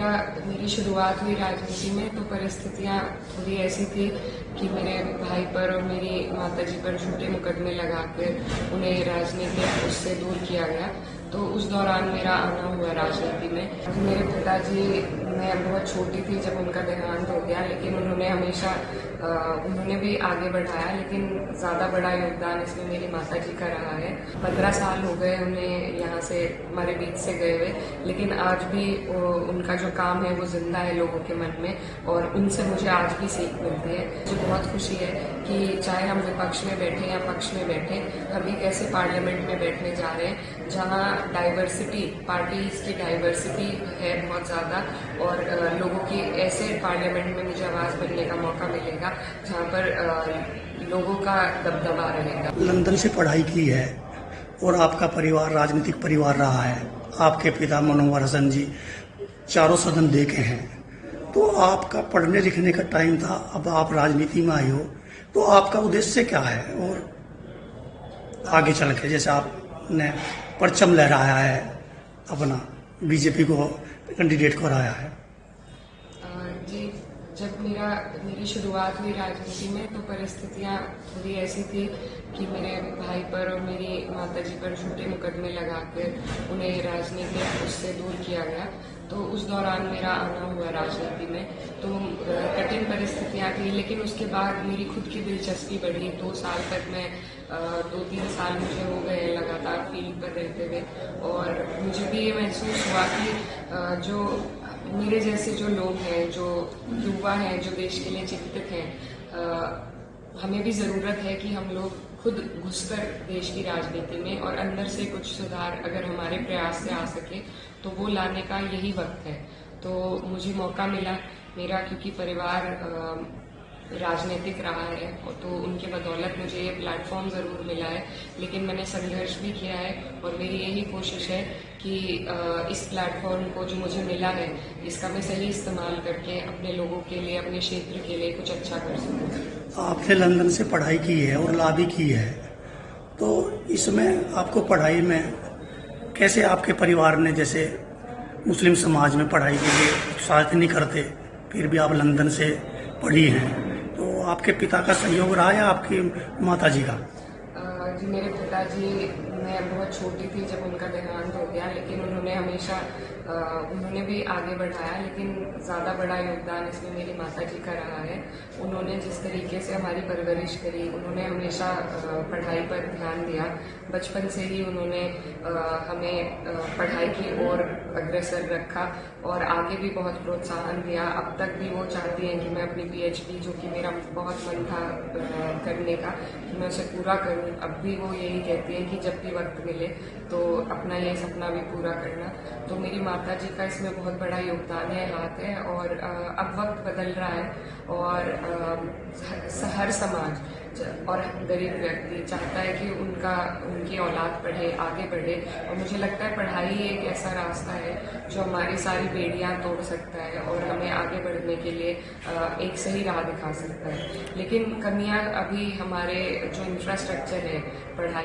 मेरी शुरुआत हुई राजनीति में तो परिस्थितियाँ थोड़ी ऐसी थी कि मेरे भाई पर और मेरी माताजी पर झूठे मुकदमे लगाकर उन्हें राजनीतिक उससे दूर किया गया। तो उस दौरान मेरा आना हुआ राजनीति में। मेरे पिताजी, मैं बहुत छोटी थी जब उनका देहांत हो गया, लेकिन उन्होंने हमेशा उन्होंने भी आगे बढ़ाया, लेकिन ज़्यादा बड़ा योगदान इसमें मेरी माताजी का रहा है। 15 साल हो गए उन्हें यहाँ से हमारे बीच से गए हुए, लेकिन आज भी उनका जो काम है वो जिंदा है लोगों के मन में, और उनसे मुझे आज भी सीख मिलती है। मुझे बहुत खुशी है कि चाहे हम विपक्ष में बैठे या पक्ष में बैठे, हम एक ऐसे पार्लियामेंट में बैठने जा रहे हैं जहाँ डाइवर्सिटी, पार्टीज की डाइवर्सिटी है बहुत ज़्यादा, और लोगों की ऐसे पार्लियामेंट में मुझे आवाज़ बनने का मौका मिलेगा जहाँ पर लोगों का दबदबा रहेगा। लंदन से पढ़ाई की है और आपका परिवार राजनीतिक परिवार रहा है। आपके पिता मनोहर हसन जी चारों सदन देखे हैं, तो आपका पढ़ने लिखने का टाइम था, अब आप राजनीति में आए हो, तो आपका उद्देश्य क्या है? और आगे चल के जैसे आपने परचम लहराया है, अपना बीजेपी को कैंडिडेट को हराया है। जी, जब मेरी शुरुआत हुई राजनीति में तो परिस्थितियाँ थोड़ी ऐसी थी कि मेरे भाई पर और मेरी माताजी पर झूठे मुकदमे लगाकर उन्हें राजनीतिक उससे दूर किया गया। तो उस दौरान मेरा आना हुआ राजनीति में। तो कठिन परिस्थितियाँ थी, लेकिन उसके बाद मेरी खुद की दिलचस्पी बढ़ी। 2 साल तक मैं 2-3 साल मुझे हो गए लगातार फील्ड पर रहते हुए, और मुझे भी ये महसूस हुआ कि जो मेरे जैसे जो लोग हैं, जो युवा हैं, जो देश के लिए चिंतित हैं, हमें भी ज़रूरत है कि हम लोग खुद घुसकर देश की राजनीति में और अंदर से कुछ सुधार अगर हमारे प्रयास से आ सके तो वो लाने का यही वक्त है। तो मुझे मौका मिला, मेरा क्योंकि परिवार राजनीतिक रहा है, तो उनके बदौलत मुझे ये प्लेटफॉर्म ज़रूर मिला है, लेकिन मैंने संघर्ष भी किया है, और मेरी यही कोशिश है कि इस प्लेटफॉर्म को जो मुझे मिला है इसका मैं सही इस्तेमाल करके अपने लोगों के लिए, अपने क्षेत्र के लिए कुछ अच्छा कर सकूँ। आपने लंदन से पढ़ाई की है और लॉ भी की है, तो इसमें आपको पढ़ाई में कैसे आपके परिवार ने, जैसे मुस्लिम समाज में पढ़ाई के लिए उत्साहित नहीं करते, फिर भी आप लंदन से पढ़ी हैं, तो आपके पिता का सहयोग रहा या आपकी माताजी का? जी, मेरे पिताजी, मैं बहुत छोटी थी जब उनका देहांत हो गया, लेकिन उन्होंने हमेशा उन्होंने भी आगे बढ़ाया, लेकिन ज़्यादा बड़ा योगदान इसमें मेरी माताजी का रहा है। उन्होंने जिस तरीके से हमारी परवरिश करी, उन्होंने हमेशा पढ़ाई पर ध्यान दिया। बचपन से ही उन्होंने हमें पढ़ाई की ओर अग्रसर रखा और आगे भी बहुत प्रोत्साहन दिया। अब तक भी वो चाहती हैं कि मैं अपनी PhD, जो कि मेरा बहुत मन था करने का, कि मैं उसे पूरा करूं। अब भी वो यही कहती हैं कि जब भी वक्त मिले तो अपना ये सपना भी पूरा करना। तो मेरी माताजी का इसमें बहुत बड़ा योगदान है, हाथ है, और अब वक्त बदल रहा है, और हर समाज और गरीब व्यक्ति चाहता है कि उनकी औलाद पढ़े, आगे बढ़े, और मुझे लगता है पढ़ाई एक ऐसा रास्ता है जो हमारी सारी बेड़ियां तोड़ सकता है और हमें आगे बढ़ने के लिए एक सही राह दिखा सकता है। लेकिन कमियां अभी हमारे जो इंफ्रास्ट्रक्चर है पढ़ाई